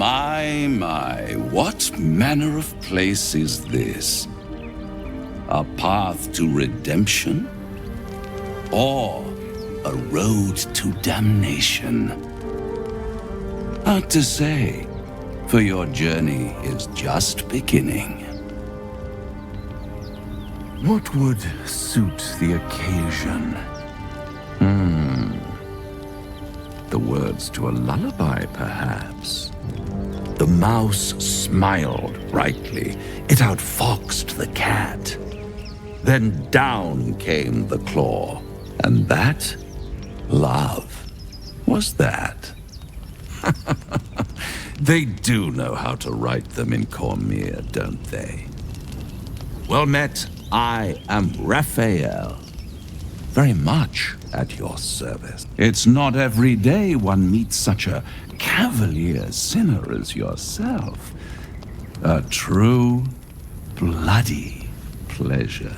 My, what manner of place is this? A path to redemption? Or a road to damnation? Hard to say, for your journey is just beginning. What would suit the occasion? The words to a lullaby, perhaps. The mouse smiled brightly. It outfoxed the cat. Then down came the claw. And that, love, was that. They do know how to write them in Cormier, don't they? Well met, I am Raphael. Very much at your service. It's not every day one meets such a cavalier sinner as yourself. A true, bloody pleasure.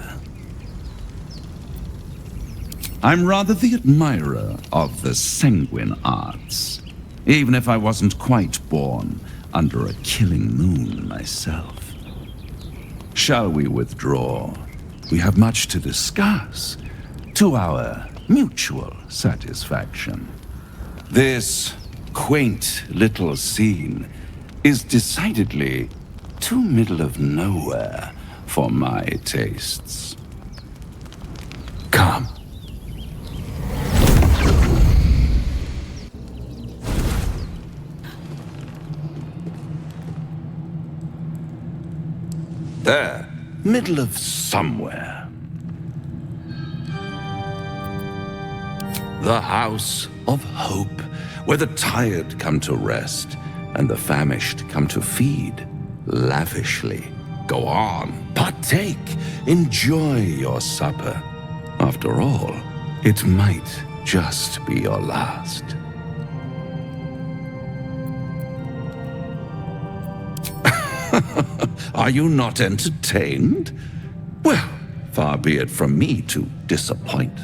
I'm rather the admirer of the sanguine arts, even if I wasn't quite born under a killing moon myself. Shall we withdraw? We have much to discuss, to our mutual satisfaction. This quaint little scene is decidedly too middle of nowhere for my tastes. Come. There, middle of somewhere. The House of Hope, where the tired come to rest and the famished come to feed lavishly. Go on, partake, enjoy your supper. After all, it might just be your last. Are you not entertained? Well, far be it from me to disappoint.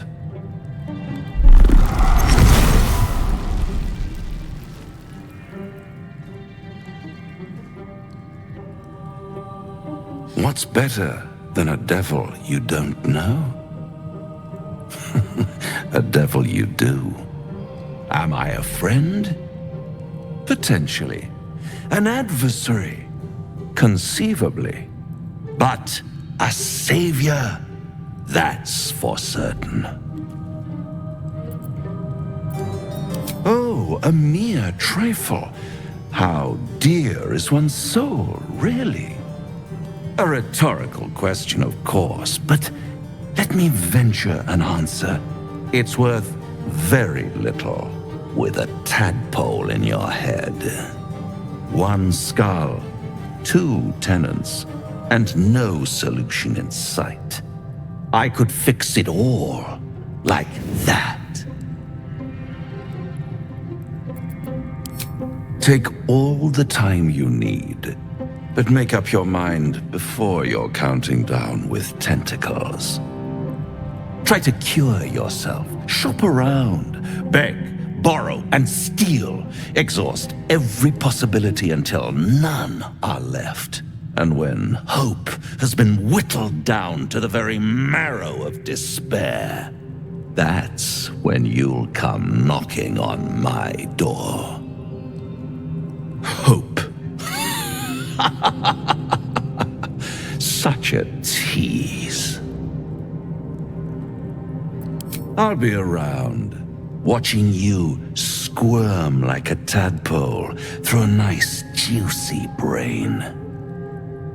What's better than a devil you don't know? A devil you do. Am I a friend? Potentially. An adversary? Conceivably. But a savior? That's for certain. Oh, a mere trifle. How dear is one's soul, really? A rhetorical question, of course, but let me venture an answer. It's worth very little with a tadpole in your head. One skull, 2 tenants, and no solution in sight. I could fix it all like that. Take all the time you need, but make up your mind before you're counting down with tentacles. Try to cure yourself. Shop around. Beg, borrow, and steal. Exhaust every possibility until none are left. And when hope has been whittled down to the very marrow of despair, that's when you'll come knocking on my door. Hope. Such a tease. I'll be around, watching you squirm like a tadpole through a nice, juicy brain.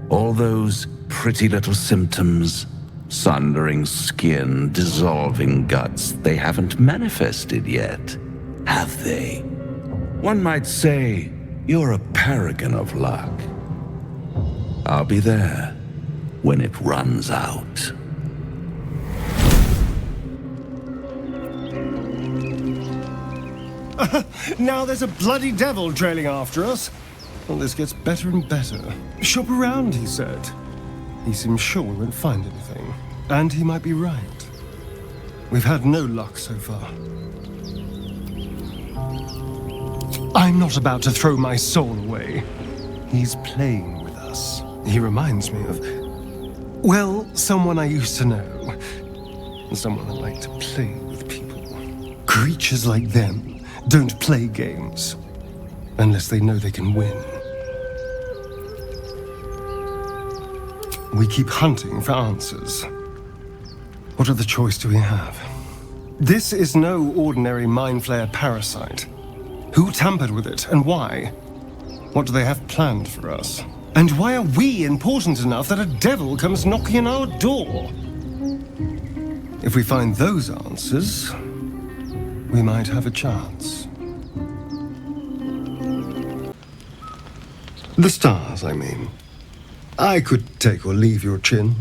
All those pretty little symptoms, sundering skin, dissolving guts, they haven't manifested yet, have they? One might say you're a paragon of luck. I'll be there when it runs out. Now there's a bloody devil trailing after us. Well, this gets better and better. Shop around, he said. He seems sure we won't find anything. And he might be right. We've had no luck so far. I'm not about to throw my soul away. He's playing with us. He reminds me of, well, someone I used to know. Someone that liked to play with people. Creatures like them don't play games unless they know they can win. We keep hunting for answers. What other choice do we have? This is no ordinary mind flayer parasite. Who tampered with it, and why? What do they have planned for us? And why are we important enough that a devil comes knocking on our door? If we find those answers, we might have a chance. The stars, I mean. I could take or leave your chin.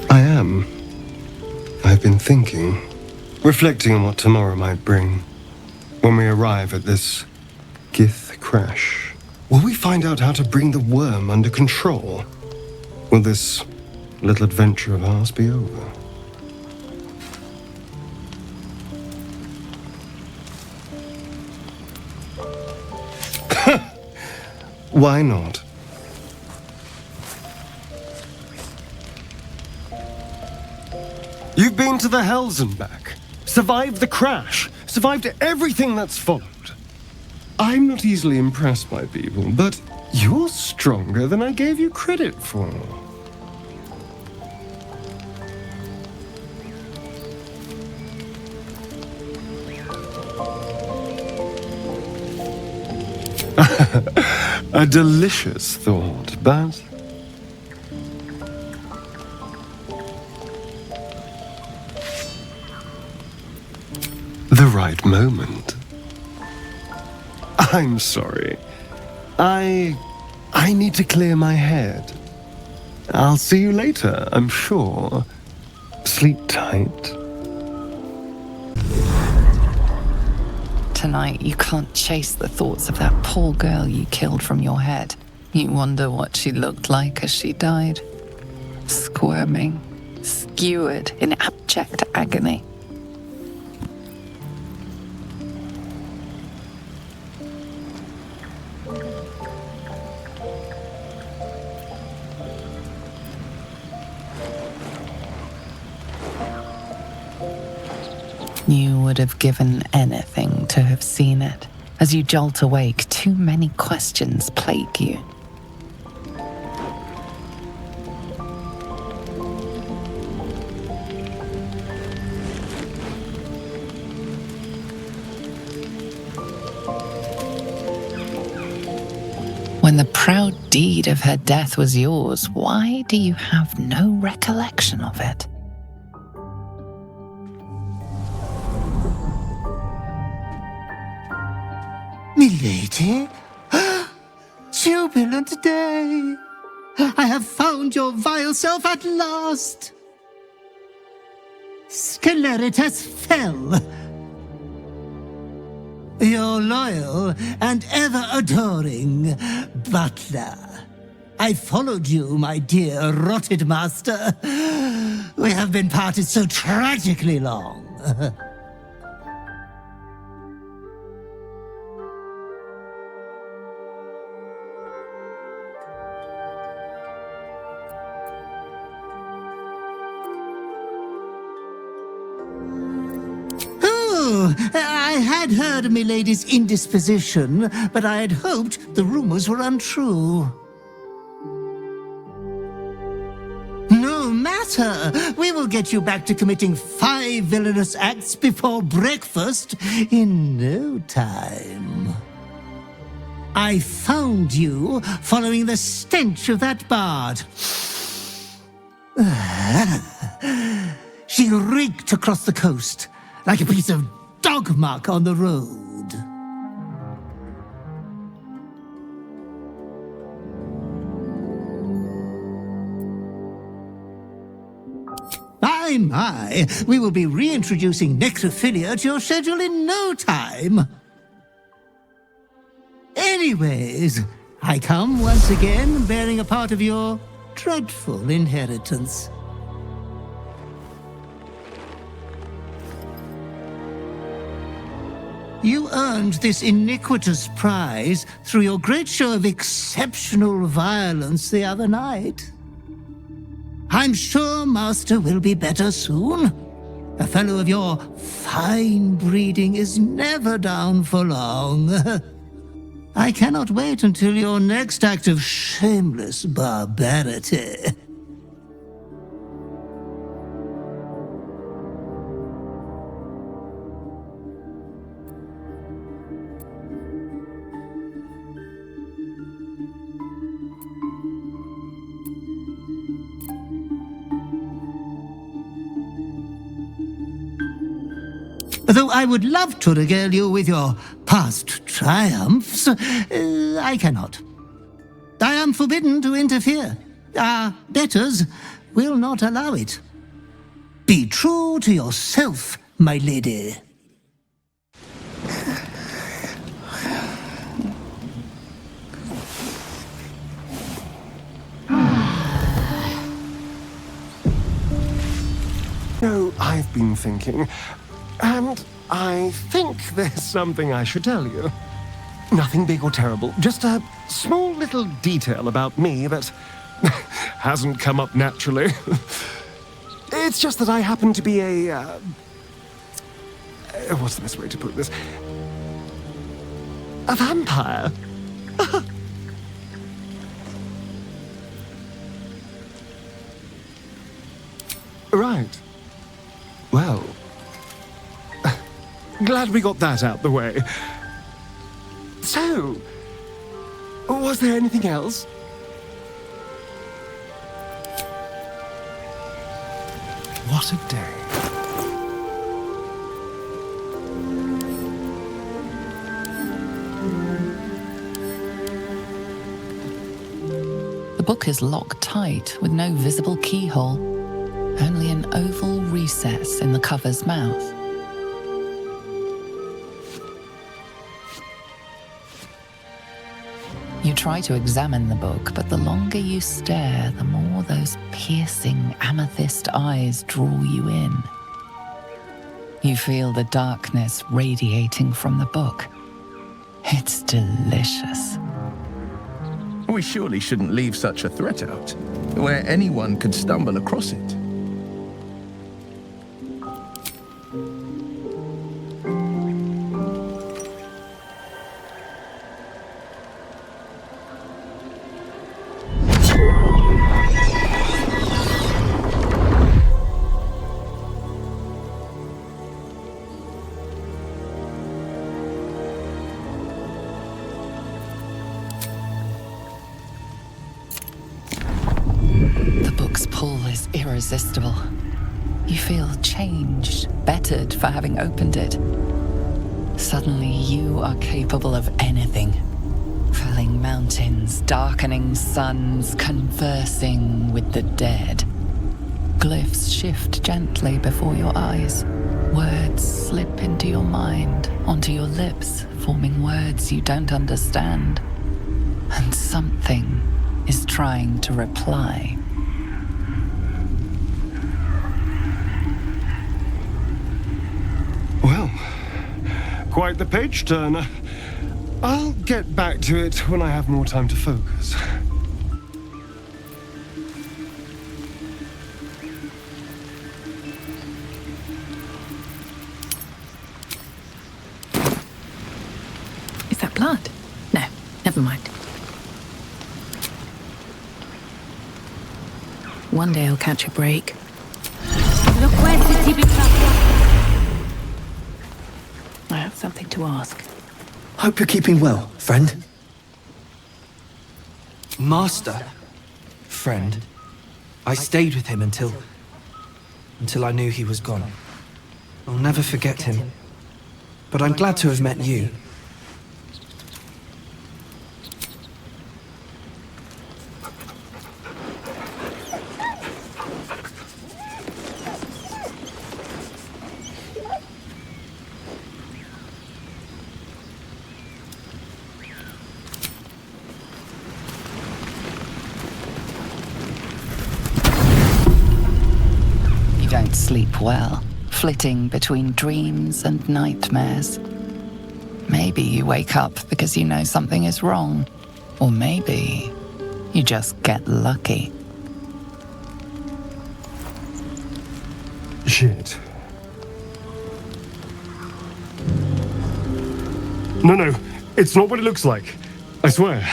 I am. I've been thinking, reflecting on what tomorrow might bring. When we arrive at this Gith crash, will we find out how to bring the worm under control? Will this little adventure of ours be over? Why not? You've been to the Hells and back, survived the crash, survived everything that's followed. I'm not easily impressed by people, but you're stronger than I gave you credit for. A delicious thought, but the right moment. I'm sorry. I need to clear my head. I'll see you later, I'm sure. Sleep tight. Tonight, you can't chase the thoughts of that poor girl you killed from your head. You wonder what she looked like as she died. Squirming, skewered in abject agony. You would have given anything to have seen it. As you jolt awake, too many questions plague you. When the proud deed of her death was yours, why do you have no recollection of it? Milady? Jubilant day! I have found your vile self at last! Sceleritas fell. Your loyal and ever-adoring butler. I followed you, my dear rotted master. We have been parted so tragically long. I had heard of Milady's indisposition, but I had hoped the rumors were untrue. No matter. We will get you back to committing 5 villainous acts before breakfast in no time. I found you following the stench of that bard. She reeked across the coast like a piece of dog muck on the road. My, we will be reintroducing necrophilia to your schedule in no time. Anyways, I come once again bearing a part of your dreadful inheritance. You earned this iniquitous prize through your great show of exceptional violence the other night. I'm sure Master will be better soon. A fellow of your fine breeding is never down for long. I cannot wait until your next act of shameless barbarity. Though I would love to regale you with your past triumphs, I cannot. I am forbidden to interfere. Our betters will not allow it. Be true to yourself, my lady. No, I've been thinking, and I think there's something I should tell you. Nothing big or terrible, just a small little detail about me that hasn't come up naturally. It's just that I happen to be a... what's the best way to put this? A vampire. Right. Well... glad we got that out the way. So, was there anything else? What a day. The book is locked tight with no visible keyhole, only an oval recess in the cover's mouth. You try to examine the book, but the longer you stare, the more those piercing amethyst eyes draw you in. You feel the darkness radiating from the book. It's delicious. We surely shouldn't leave such a threat out, where anyone could stumble across it. Pull is irresistible. You feel changed, bettered for having opened it. Suddenly you are capable of anything. Felling mountains, darkening suns, conversing with the dead. Glyphs shift gently before your eyes. Words slip into your mind, onto your lips, forming words you don't understand. And something is trying to reply. Well, quite the page turner. I'll get back to it when I have more time to focus. Is that blood? No, never mind. One day I'll catch a break. I have something to ask. Hope you're keeping well, friend. Master? Friend. I stayed with him until I knew he was gone. I'll never forget him. But I'm glad to have met you. Don't sleep well, flitting between dreams and nightmares. Maybe you wake up because you know something is wrong. Or maybe you just get lucky. Shit. No, it's not what it looks like. I swear.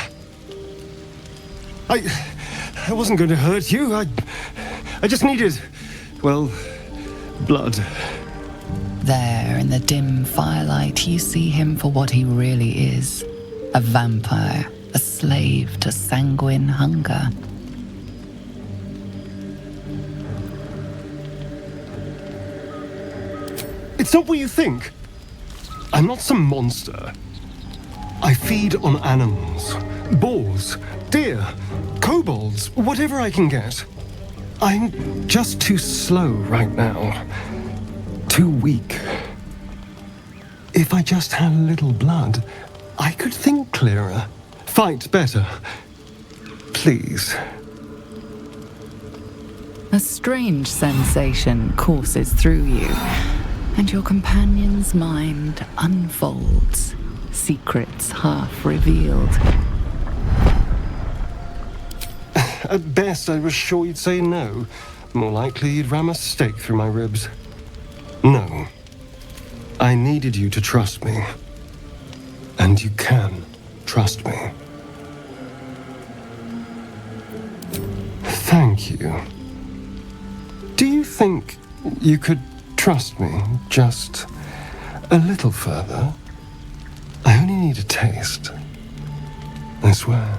I wasn't going to hurt you. I just needed, well, blood. There, in the dim firelight, you see him for what he really is. A vampire, a slave to sanguine hunger. It's not what you think. I'm not some monster. I feed on animals. Boars, deer, kobolds, whatever I can get. I'm just too slow right now. Too weak. If I just had a little blood, I could think clearer, fight better. Please. A strange sensation courses through you, and your companion's mind unfolds, secrets half revealed. At best, I was sure you'd say no. More likely, you'd ram a stake through my ribs. No. I needed you to trust me. And you can trust me. Thank you. Do you think you could trust me just a little further? I only need a taste. I swear.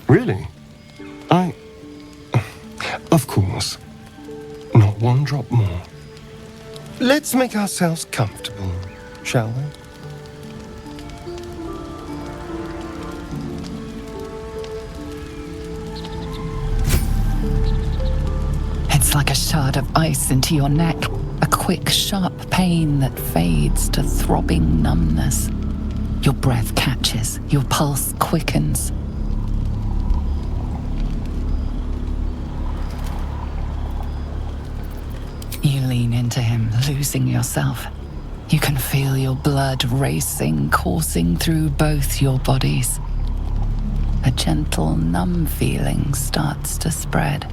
Really? Of course. Not one drop more. Let's make ourselves comfortable, shall we? It's like a shard of ice into your neck, a quick, sharp pain that fades to throbbing numbness. Your breath catches, your pulse quickens. You lean into him, losing yourself. You can feel your blood racing, coursing through both your bodies. A gentle, numb feeling starts to spread.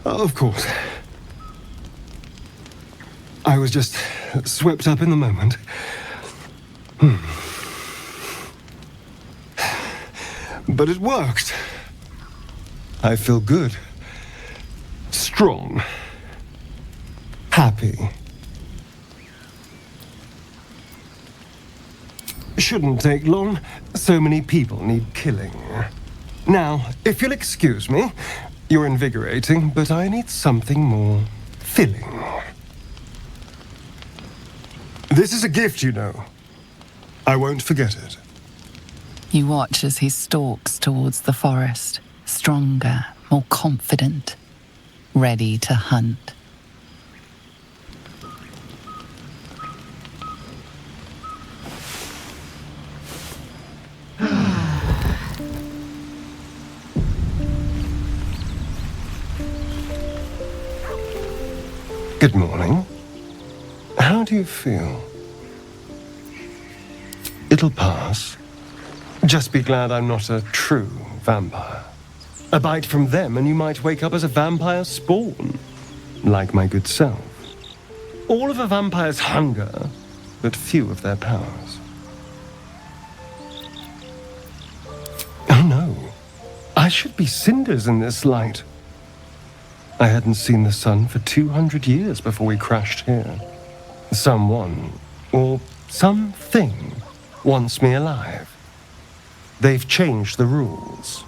Of course. I was just swept up in the moment. But it worked. I feel good. Strong. Happy. Shouldn't take long. So many people need killing. Now, if you'll excuse me, you're invigorating, but I need something more filling. This is a gift, you know. I won't forget it. You watch as he stalks towards the forest, stronger, more confident, ready to hunt. Good morning. How do you feel? It'll pass. Just be glad I'm not a true vampire. A bite from them and you might wake up as a vampire spawn. Like my good self. All of a vampire's hunger, but few of their powers. Oh no. I should be cinders in this light. I hadn't seen the sun for 200 years before we crashed here. Someone, or something, wants me alive. They've changed the rules.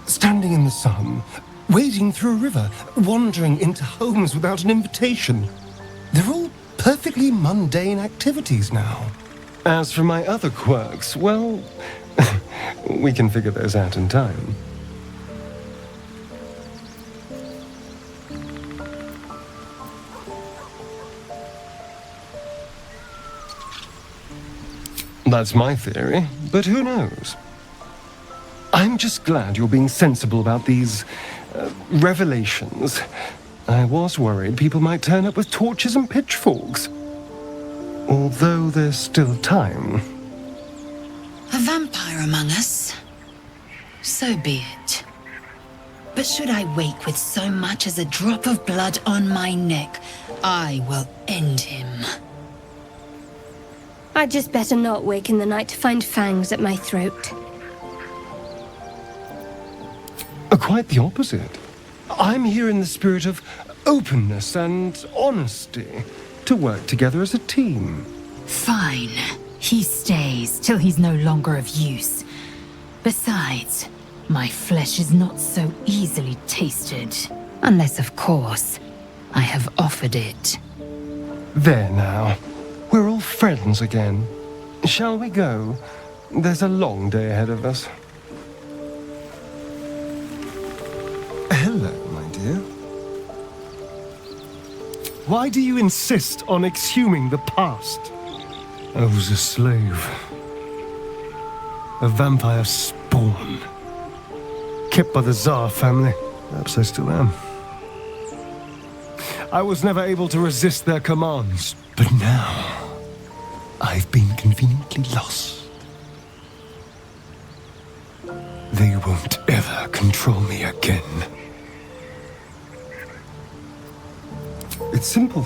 Standing in the sun, wading through a river, wandering into homes without an invitation. They're all perfectly mundane activities now. As for my other quirks, well, we can figure those out in time. That's my theory, but who knows? I'm just glad you're being sensible about these revelations. I was worried people might turn up with torches and pitchforks. Although there's still time. A vampire among us? So be it. But should I wake with so much as a drop of blood on my neck, I will end him. I'd just better not wake in the night to find fangs at my throat. Quite the opposite. I'm here in the spirit of openness and honesty to work together as a team. Fine. He stays till he's no longer of use. Besides, my flesh is not so easily tasted. Unless, of course, I have offered it. There now. We're all friends again. Shall we go? There's a long day ahead of us. Hello, my dear. Why do you insist on exhuming the past? I was a slave. A vampire spawn. Kept by the Tsar family. Perhaps I still am. I was never able to resist their commands. But now, I've been conveniently lost. They won't ever control me again. It's simple.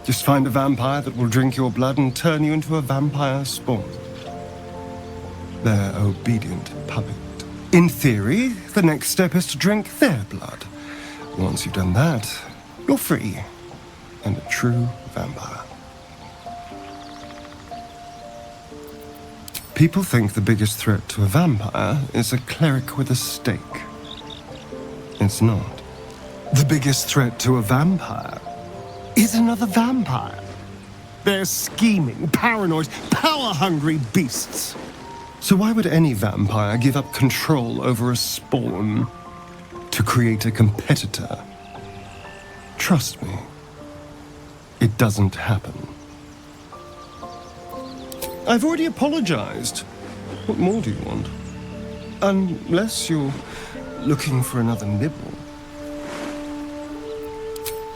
Just find a vampire that will drink your blood and turn you into a vampire spawn. Their obedient puppet. In theory, the next step is to drink their blood. Once you've done that, you're free. And a true vampire. People think the biggest threat to a vampire is a cleric with a stake. It's not. The biggest threat to a vampire is another vampire. They're scheming, paranoid, power-hungry beasts. So why would any vampire give up control over a spawn to create a competitor? Trust me, it doesn't happen. I've already apologized. What more do you want? Unless you're looking for another nibble.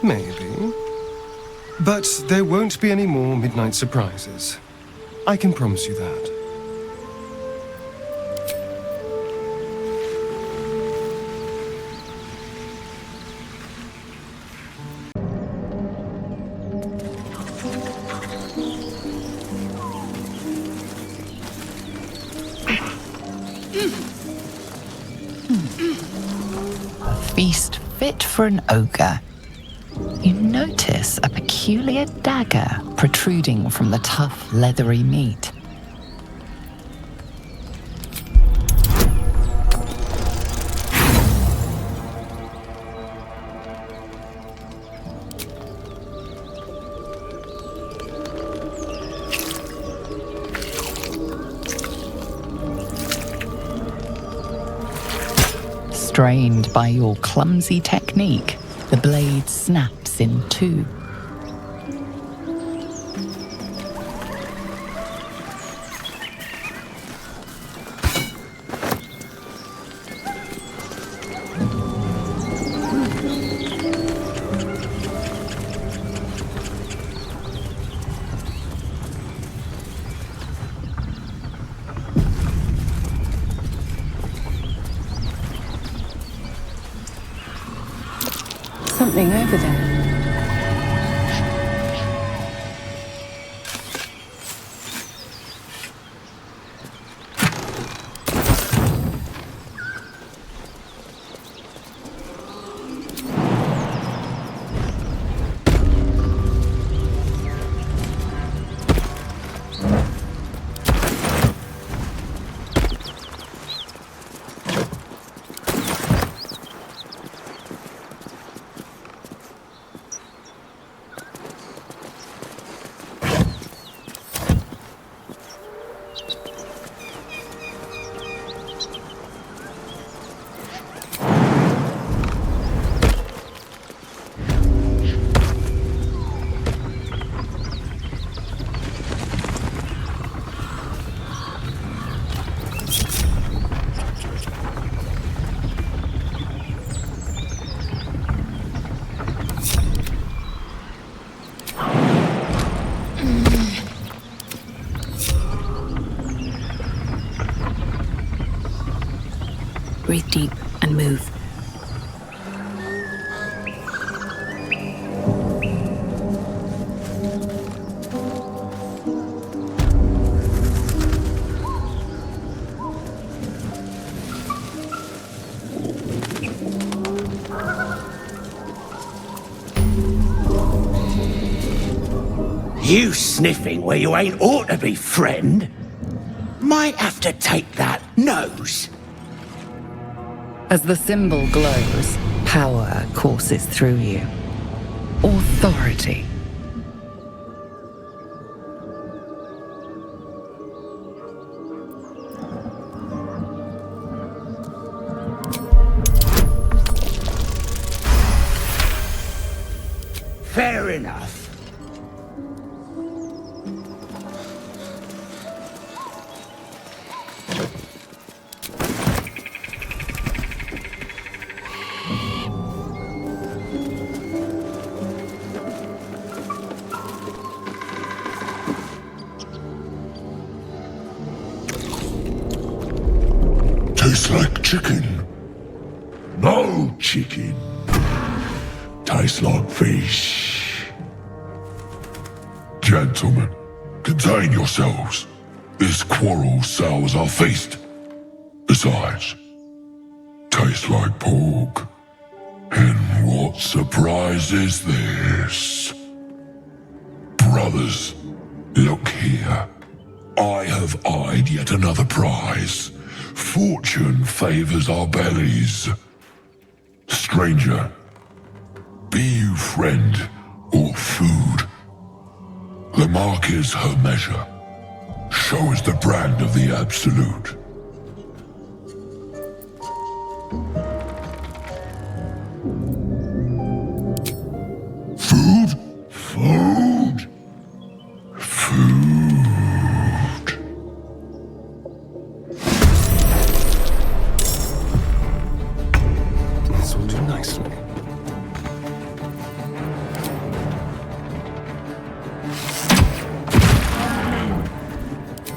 Maybe. But there won't be any more midnight surprises. I can promise you that. A feast fit for an ogre. You notice a peculiar dagger protruding from the tough, leathery meat. Strained by your clumsy technique, the blade snaps in two. Something over there. Breathe deep and move. You sniffing where you ain't ought to be, friend. Might have to take that nose. As the symbol glows, power courses through you. Authority. Fair enough. Tastes like chicken. No chicken. Tastes like fish. Gentlemen, contain yourselves. This quarrel sours our feast. Besides, tastes like pork. And what surprise is this? Brothers, look here. I have eyed yet another prize. Fortune favors our bellies. Stranger, be you friend or food. The mark is her measure. Show us the brand of the absolute. Food? Food? Food. This will do nicely.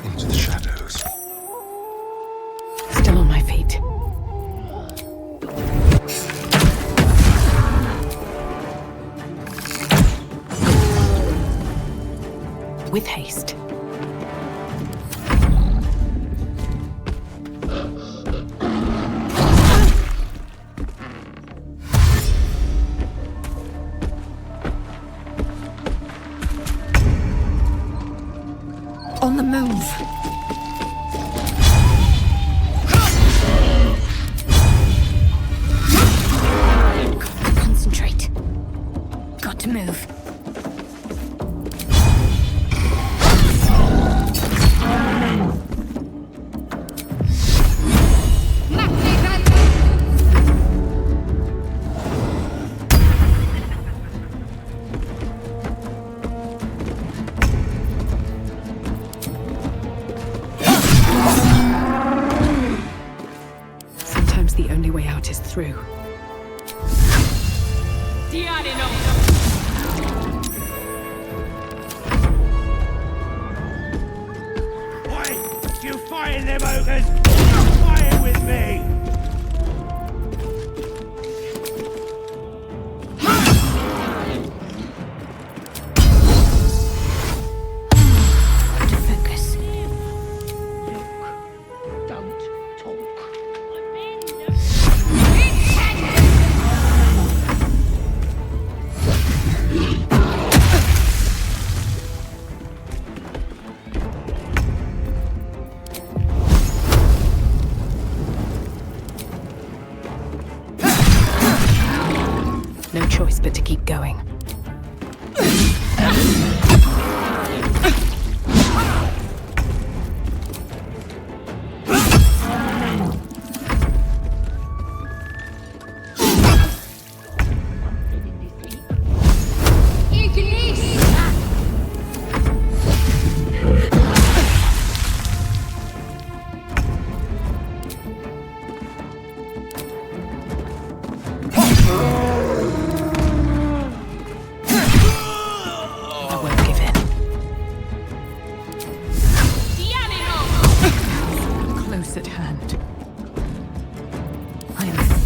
Into the shadows. Still on my feet. With haste. On the move. Concentrate. Got to move. Sometimes the only way out is through. Wait! You fighting them ogres! You're fighting with me! To focus. Don't talk. No choice but to keep going.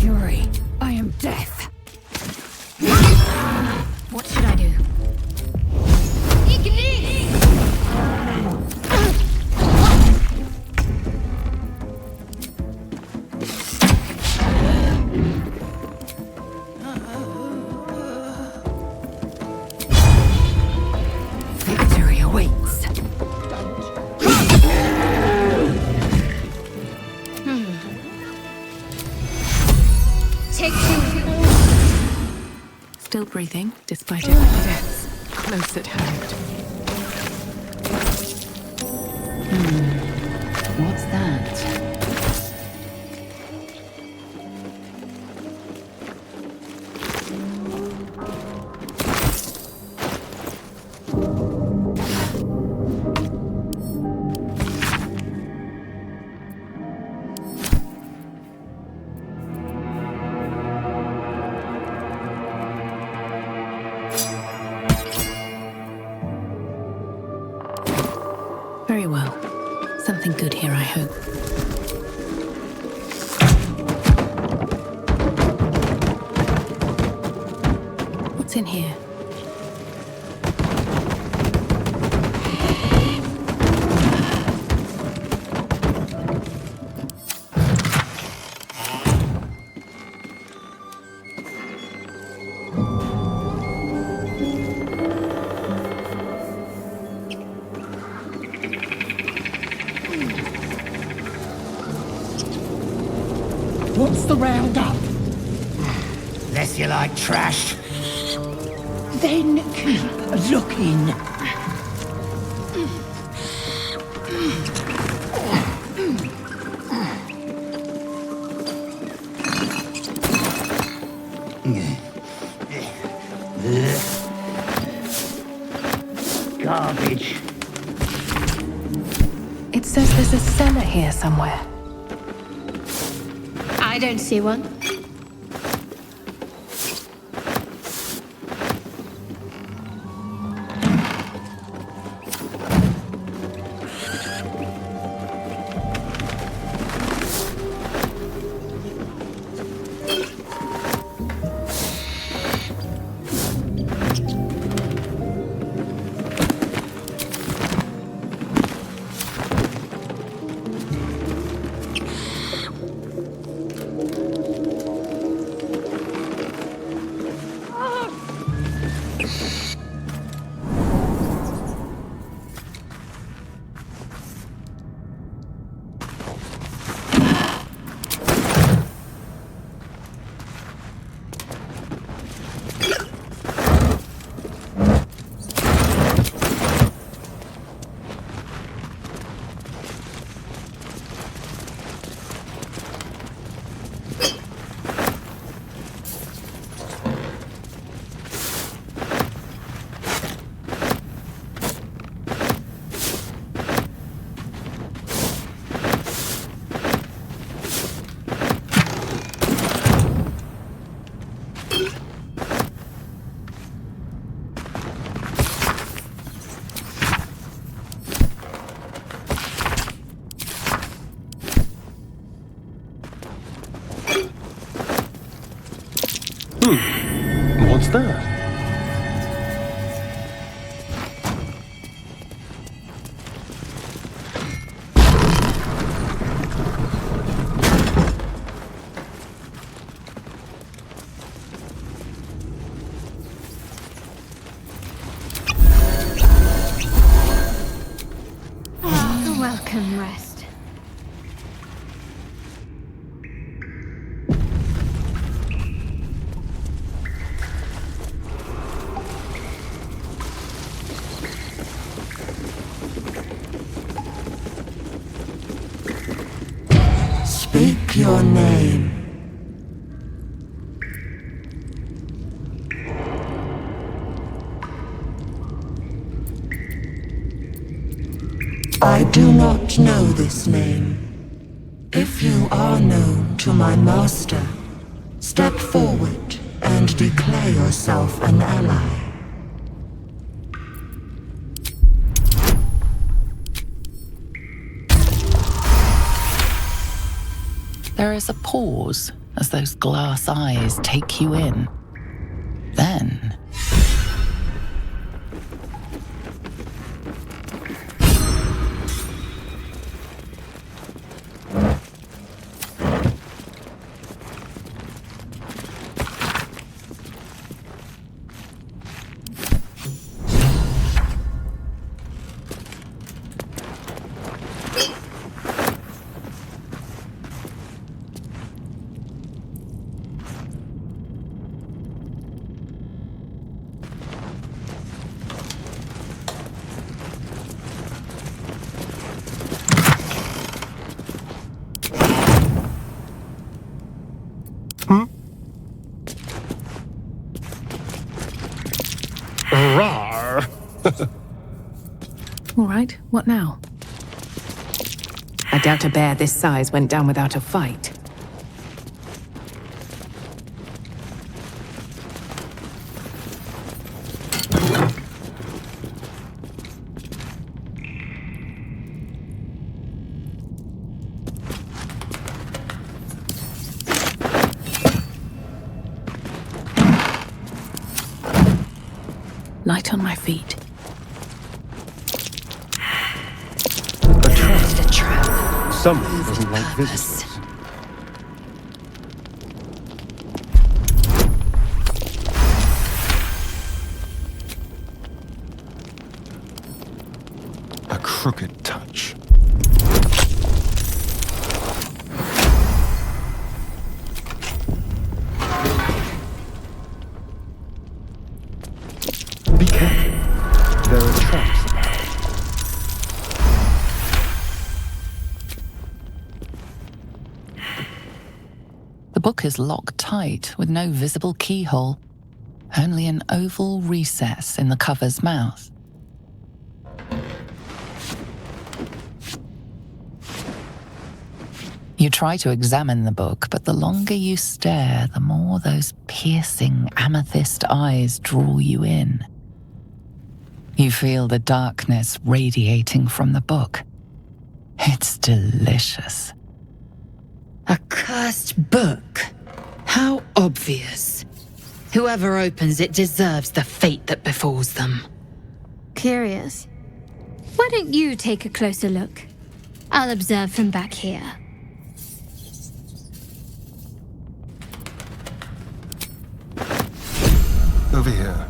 fury. I am death. What should I do? Victory awaits. Take two. Still breathing, despite every death. Close at hand. What's that? Very well. Something good here, I hope. What's in here? What's the roundup? Unless you like trash. Then keep looking. Garbage. It says there's a cellar here somewhere. I don't see one. What's that? A welcome rest. Speak your name. I do not know this name. If you are known to my master, step forward and declare yourself an ally. There is a pause as those glass eyes take you in. Then... Rawr! All right, what now? I doubt a bear this size went down without a fight. Light on my feet. A trap. The trap. Someone doesn't like visitors. A crooked touch. Be careful. There are traps about. The book is locked tight with no visible keyhole, only an oval recess in the cover's mouth. You try to examine the book, but the longer you stare, the more those piercing amethyst eyes draw you in. You feel the darkness radiating from the book. It's delicious. A cursed book. How obvious. Whoever opens it deserves the fate that befalls them. Curious. Why don't you take a closer look? I'll observe from back here. Over here.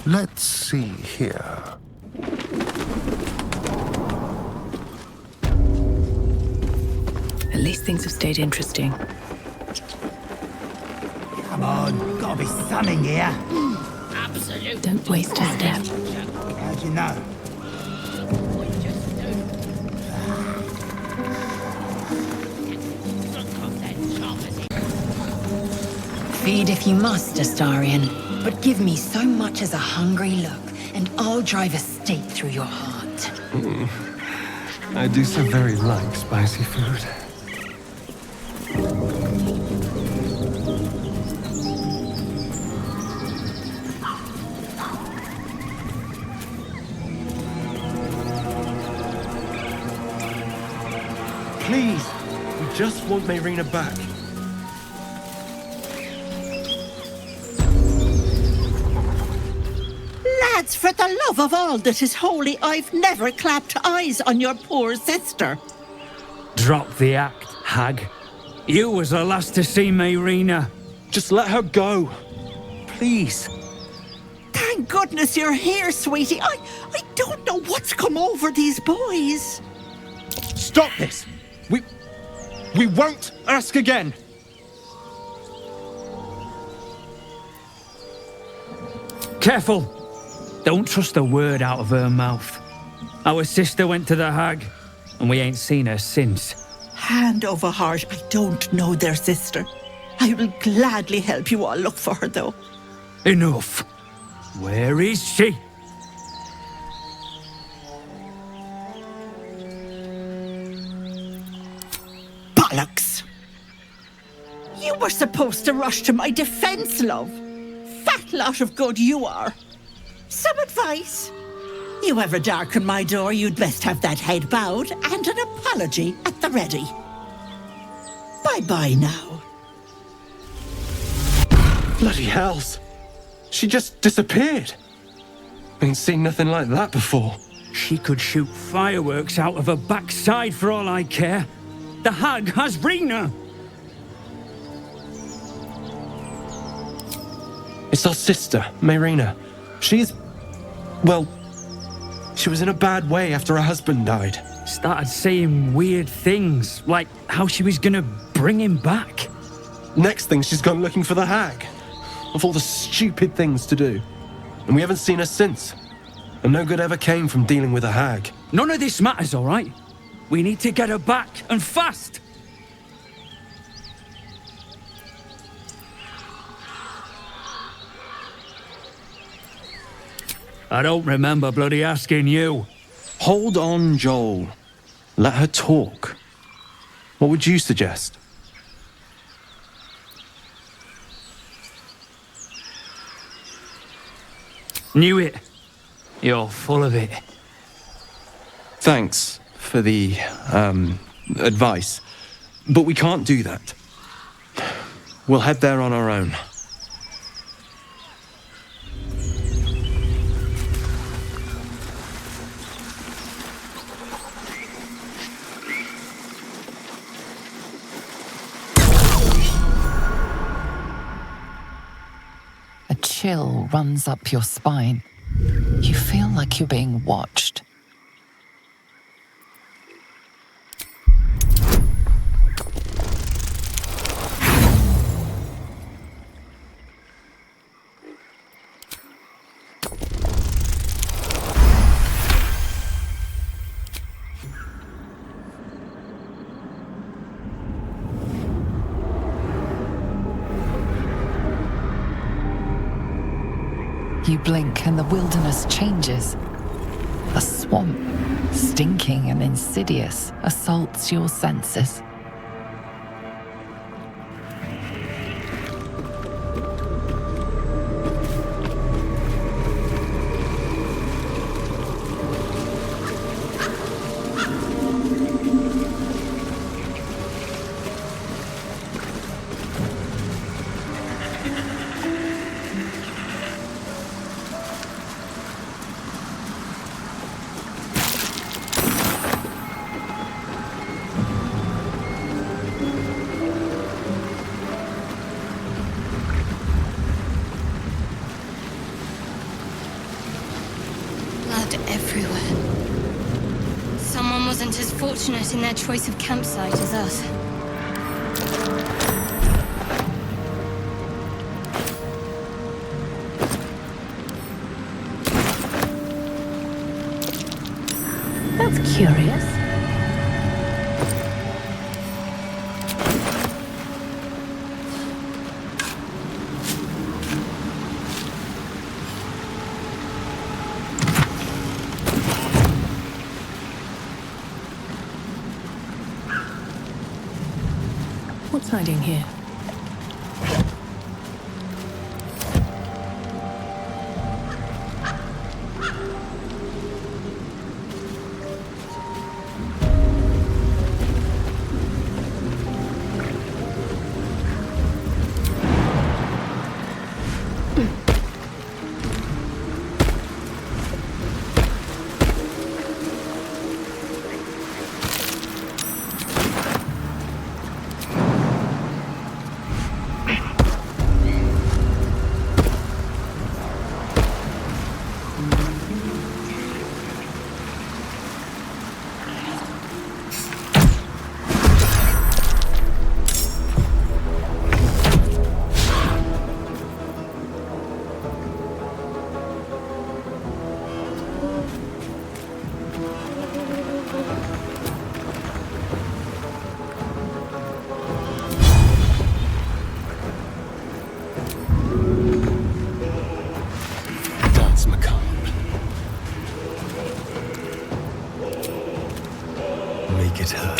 Let's see here. At least things have stayed interesting. Come on, gotta be something here. Absolutely. Don't waste a step. How'd you know? Feed if you must, Astarion, but give me so much as a hungry look, and I'll drive a stake through your heart. I do so very like spicy food. Please, we just want Mayrina back. Lads, for the love of all that is holy, I've never clapped eyes on your poor sister. Drop the act, hag. You was the last to see Mayrina. Just let her go. Please. Thank goodness you're here, sweetie. I don't know what's come over these boys. Stop this! We won't ask again! Careful! Don't trust a word out of her mouth. Our sister went to the hag, and we ain't seen her since. Hand over heart, I don't know their sister. I will gladly help you all look for her, though. Enough. Where is she? Bollocks! You were supposed to rush to my defense, love. Fat lot of good you are. Some advice? You ever darken my door, you'd best have that head bowed and an apology at the ready. Bye-bye now. Bloody hells. She just disappeared. Ain't seen nothing like that before. She could shoot fireworks out of her backside for all I care. The hag has Rena. It's our sister, Mayrina. She's... well... she was in a bad way after her husband died. Started saying weird things, like how she was gonna bring him back. Next thing, she's gone looking for the hag. Of all the stupid things to do. And we haven't seen her since. And no good ever came from dealing with a hag. None of this matters, all right? We need to get her back, and fast! I don't remember bloody asking you. Hold on, Joel. Let her talk. What would you suggest? Knew it. You're full of it. Thanks for the, advice. But we can't do that. We'll head there on our own. A chill runs up your spine. You feel like you're being watched. You blink and the wilderness changes. A swamp, stinking and insidious, assaults your senses. Everywhere. Someone wasn't as fortunate in their choice of campsite as us. That's curious. What's hiding here? Make it hurt.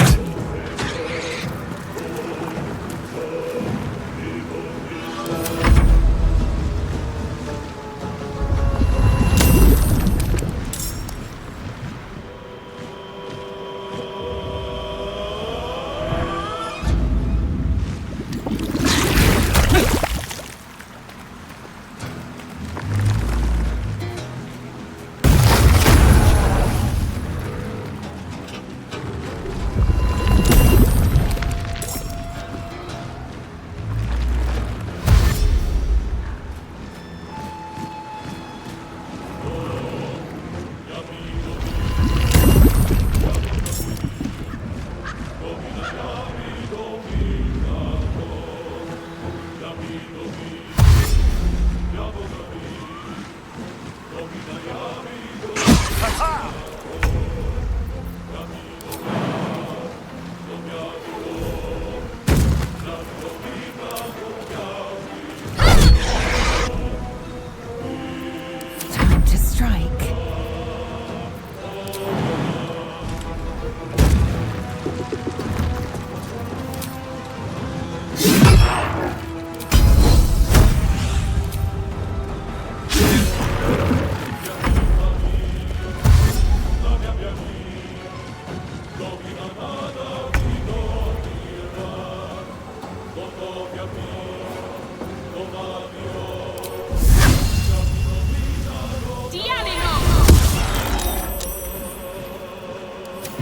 Time to strike.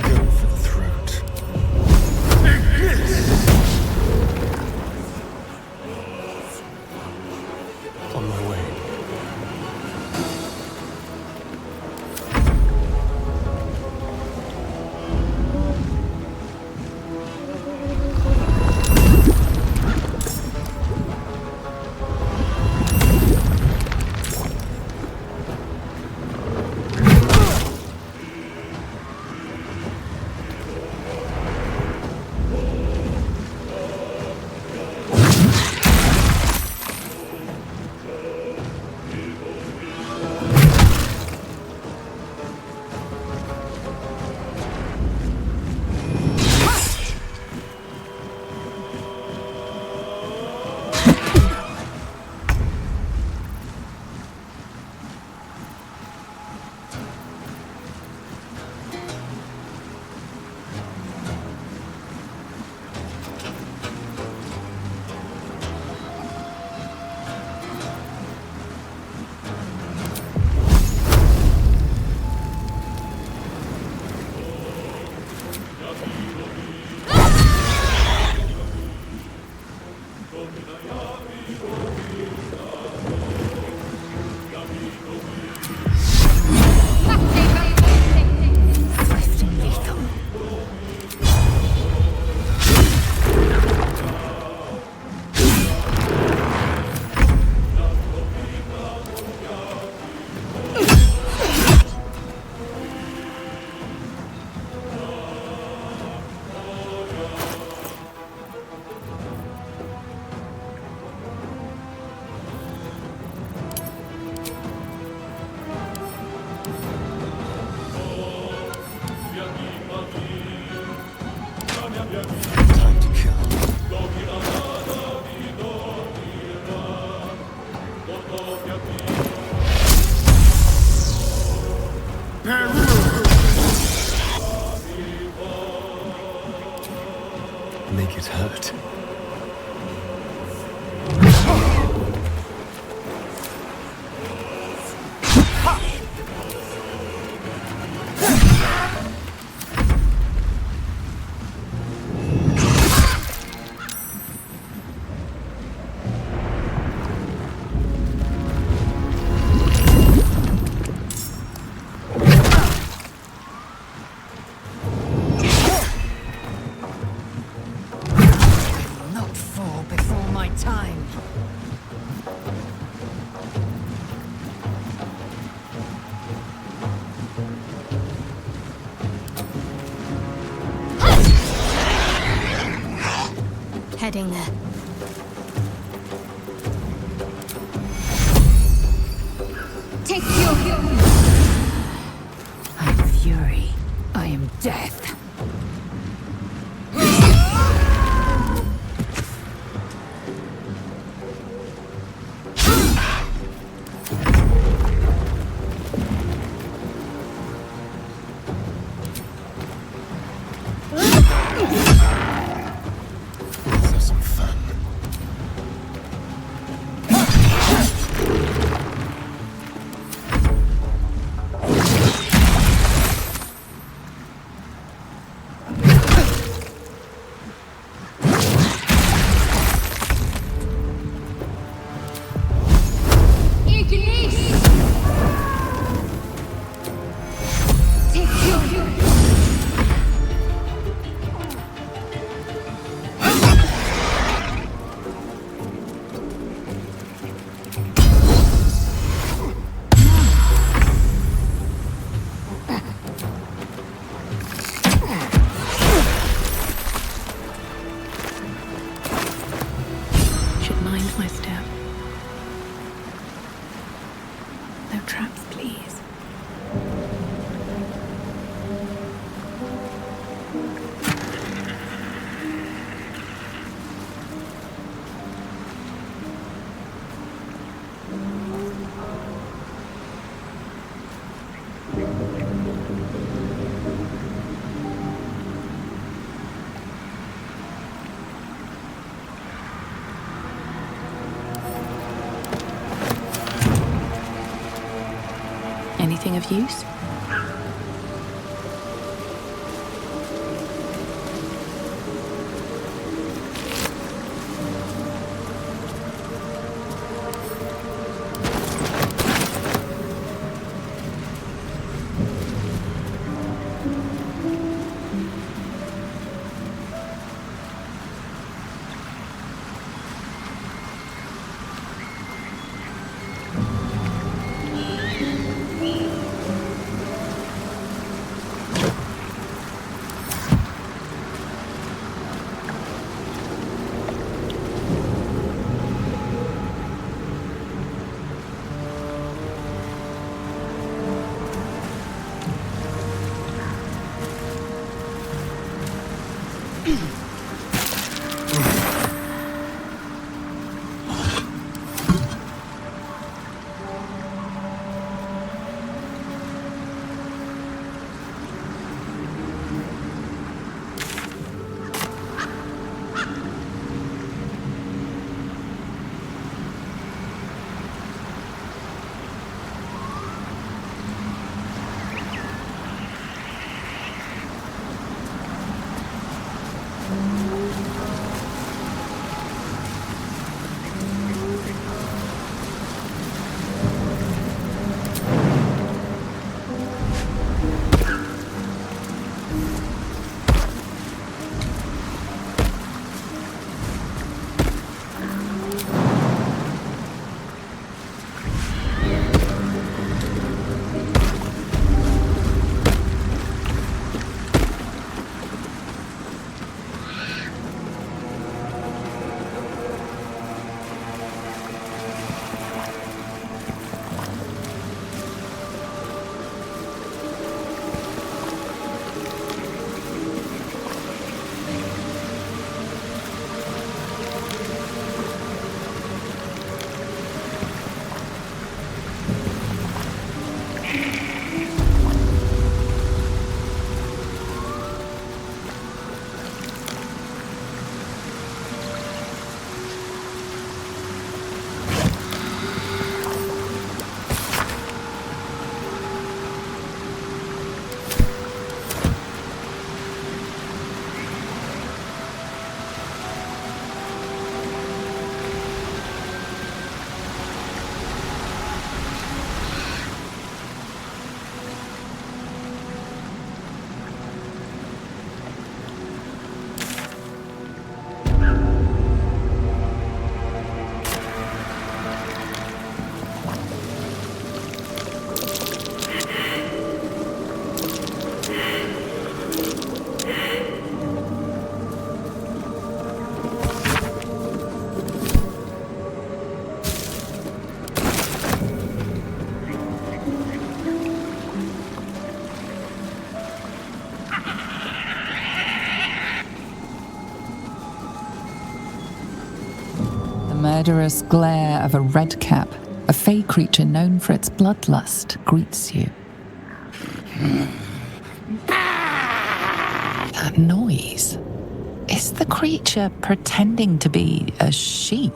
Go for the throat. On my way. Swift and lethal. Time to kill. Make it hurt. Not fall before my time. Heading there. Take I'm fury. I am death. anything of use? Murderous glare of a redcap, a fey creature known for its bloodlust, greets you. That noise. Is the creature pretending to be a sheep?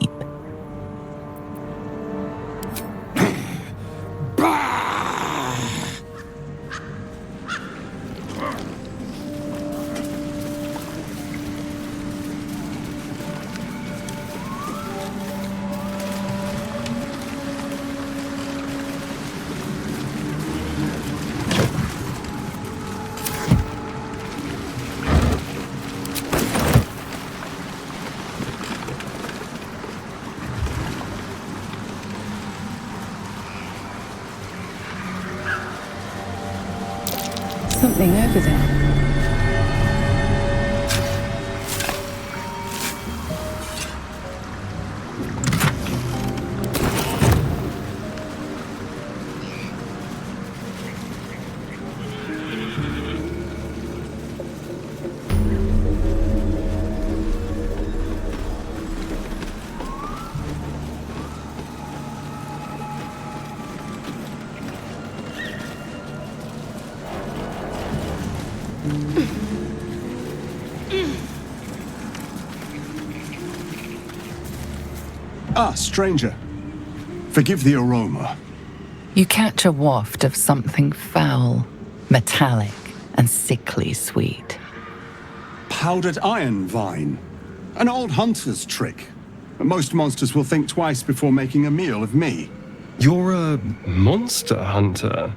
Something over there. Ah, stranger. Forgive the aroma. You catch a waft of something foul, metallic, and sickly sweet. Powdered iron vine. An old hunter's trick. Most monsters will think twice before making a meal of me. You're a monster hunter?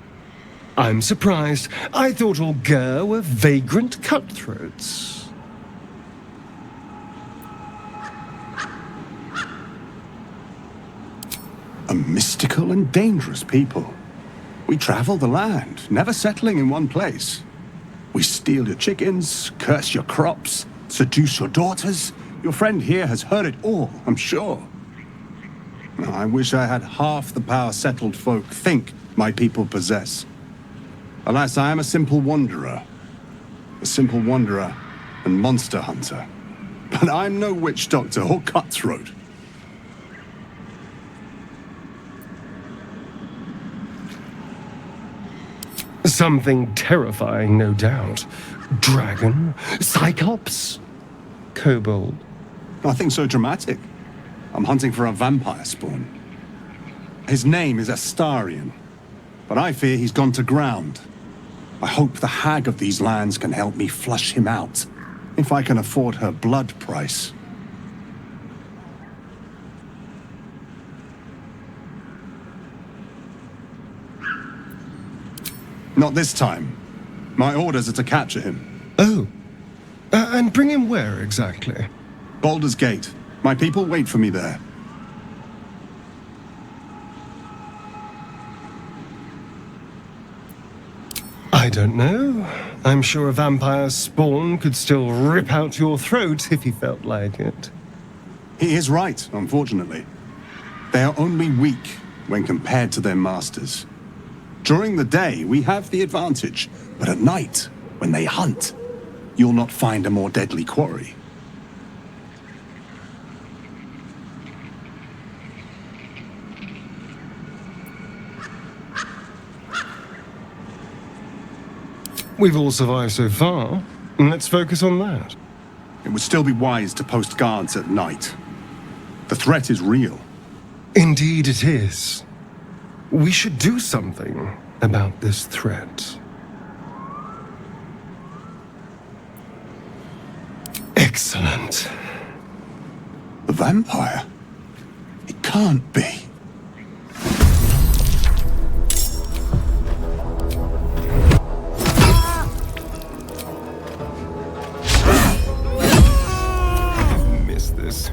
I'm surprised. I thought all Ger were vagrant cutthroats. A mystical and dangerous people. We travel the land, never settling in one place. We steal your chickens, curse your crops, seduce your daughters. Your friend here has heard it all, I'm sure. I wish I had half the power settled folk think my people possess. Alas, I am a simple wanderer. A simple wanderer and monster hunter. But I'm no witch doctor or cutthroat. Something terrifying, no doubt. Dragon? Cyclops? Kobold? Nothing so dramatic. I'm hunting for a vampire spawn. His name is Astarion, but I fear he's gone to ground. I hope the hag of these lands can help me flush him out, if I can afford her blood price. Not this time. My orders are to capture him. Oh. And bring him where exactly? Baldur's Gate. My people wait for me there. I don't know. I'm sure a vampire spawn could still rip out your throat if he felt like it. He is right, unfortunately. They are only weak when compared to their masters. During the day, we have the advantage, but at night, when they hunt, you'll not find a more deadly quarry. We've all survived so far. Let's focus on that. It would still be wise to post guards at night. The threat is real. Indeed it is. We should do something about this threat. Excellent. A vampire? It can't be. Missed this.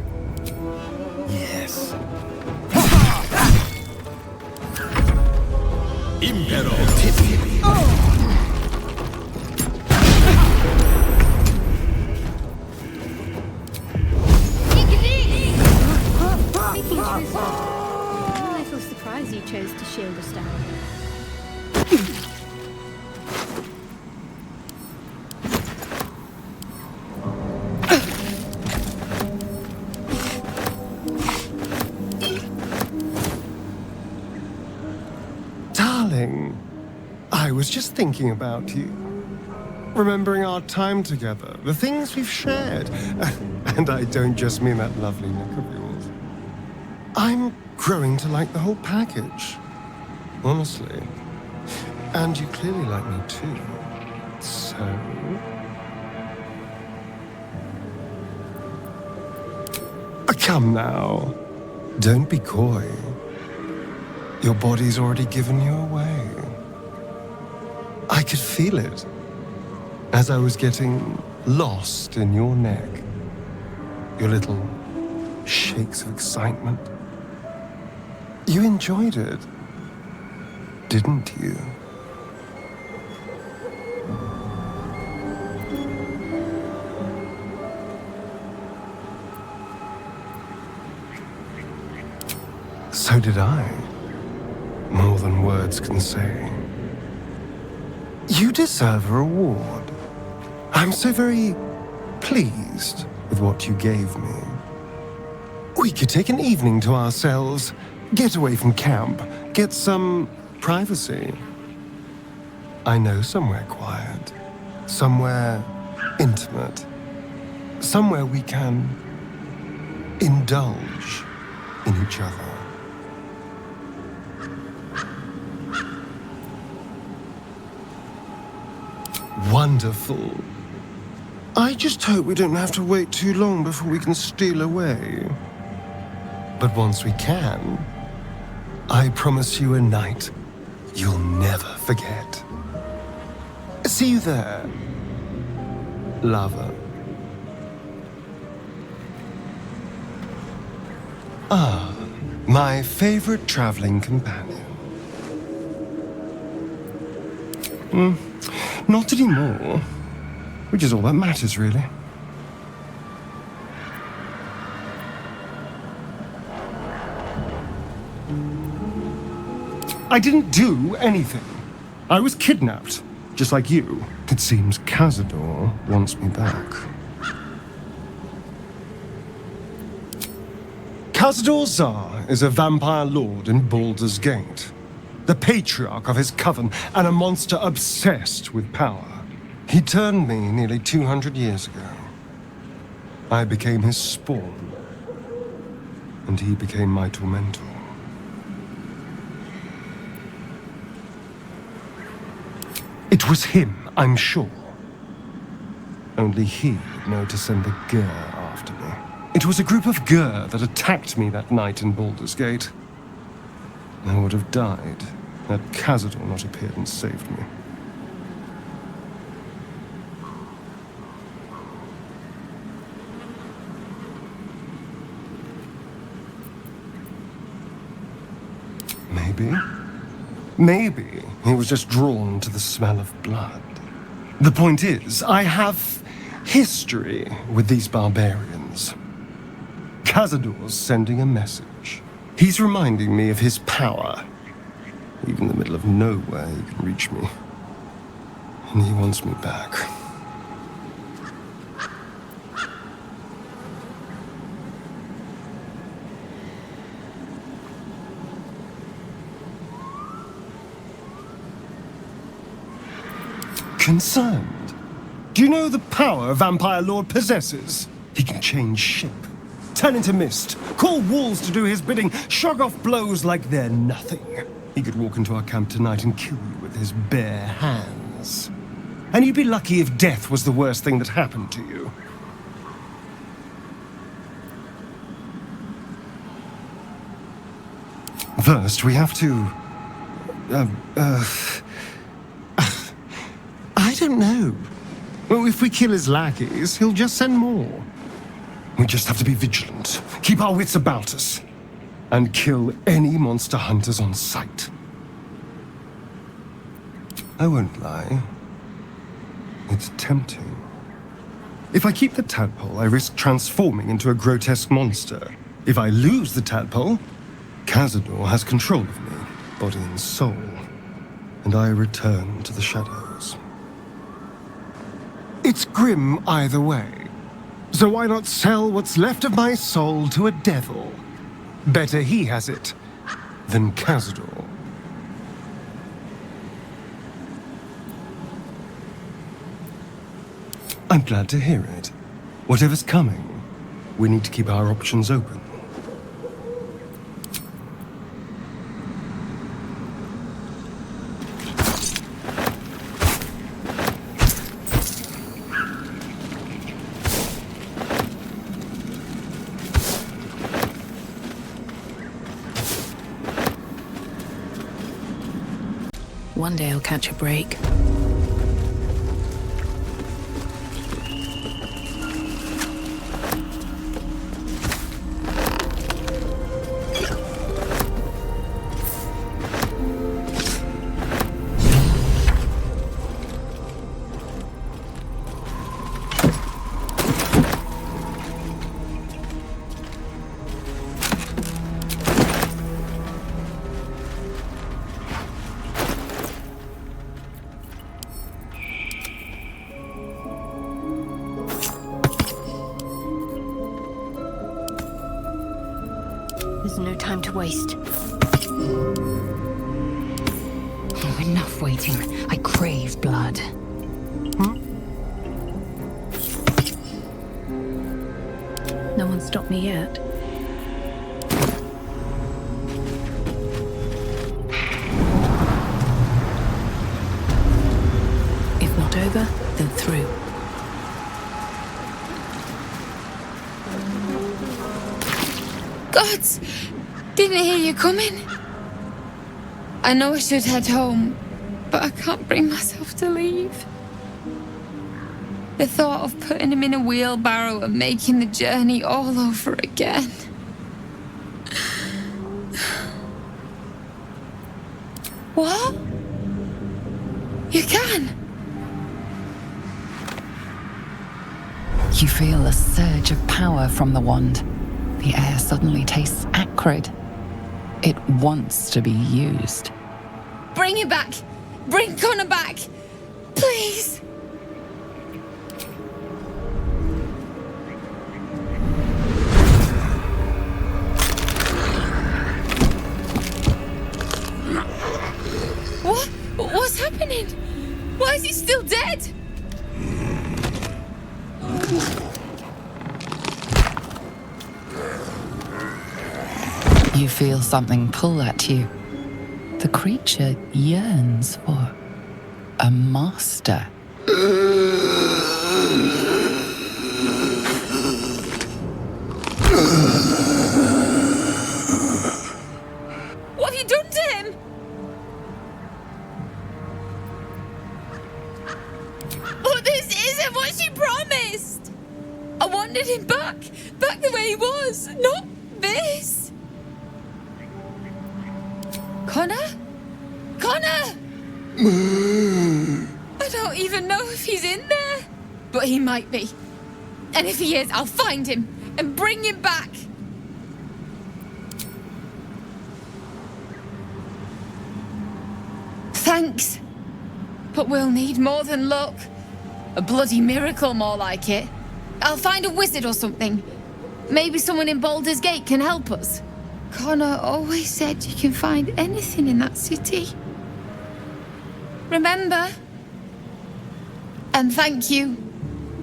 Yes. Impero. I'm a little surprised you chose to shield us down. Darling, I was just thinking about you. Remembering our time together, the things we've shared. And I don't just mean that lovely neck of yours. I'm growing to like the whole package. Honestly. And you clearly like me too. So... Come now. Don't be coy. Your body's already given you away. I could feel it as I was getting lost in your neck. Your little shakes of excitement. You enjoyed it, didn't you? So did I. More than words can say. You deserve a reward. I'm so very pleased with what you gave me. We could take an evening to ourselves, get away from camp, get some privacy. I know somewhere quiet, somewhere intimate, somewhere we can indulge in each other. Wonderful. I just hope we don't have to wait too long before we can steal away. But once we can, I promise you a night you'll never forget. See you there, lover. Ah, my favorite traveling companion. Not anymore. Which is all that matters, really. I didn't do anything. I was kidnapped, just like you. It seems Cazador wants me back. Cazador Zar is a vampire lord in Baldur's Gate, the patriarch of his coven and a monster obsessed with power. He turned me nearly 200 years ago. I became his spawn, and he became my tormentor. It was him, I'm sure. Only he would know to send the Gur after me. It was a group of Gur that attacked me that night in Baldur's Gate. I would have died had Cazador not appeared and saved me. Maybe he was just drawn to the smell of blood. The point is, I have history with these barbarians. Cazador's sending a message. He's reminding me of his power. Even in the middle of nowhere, he can reach me. And he wants me back. Concerned? Do you know the power a vampire lord possesses? He can change shape, turn into mist, call walls to do his bidding, shrug off blows like they're nothing. He could walk into our camp tonight and kill you with his bare hands. And you'd be lucky if death was the worst thing that happened to you. First, we have to... I don't know. Well, if we kill his lackeys, he'll just send more. We just have to be vigilant, keep our wits about us, and kill any monster hunters on sight. I won't lie. It's tempting. If I keep the tadpole, I risk transforming into a grotesque monster. If I lose the tadpole, Cazador has control of me, body and soul, and I return to the shadows. It's grim either way. So why not sell what's left of my soul to a devil? Better he has it than Cazador. I'm glad to hear it. Whatever's coming, we need to keep our options open. One day I'll catch a break. There's no time to waste. Oh, enough waiting. I crave blood. No one stopped me yet. If not over, them through. Gods! Didn't hear you coming. I know I should head home, but I can't bring myself to leave. The thought of putting him in a wheelbarrow and making the journey all over again. What? You can? You feel a surge of power from the wand. The air suddenly tastes acrid. It wants to be used. Bring him back! Bring Connor back! Please! What? What's happening? Why is he still dead? You feel something pull at you. The creature yearns for a master. What have you done to him? But this isn't what she promised! I wanted him back the way he was, not this! Connor? Connor! I don't even know if he's in there, but he might be. And if he is, I'll find him and bring him back. Thanks. But we'll need more than luck. A bloody miracle, more like it. I'll find a wizard or something. Maybe someone in Baldur's Gate can help us. Connor always said you can find anything in that city. Remember? And thank you,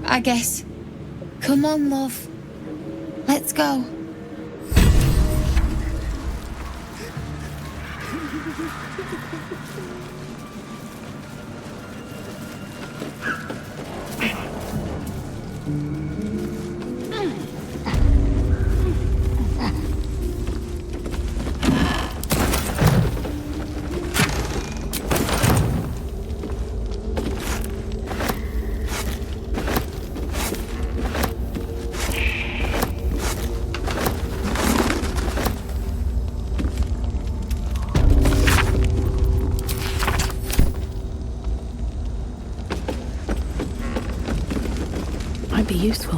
I guess. Come on, love. Let's go. Might be useful.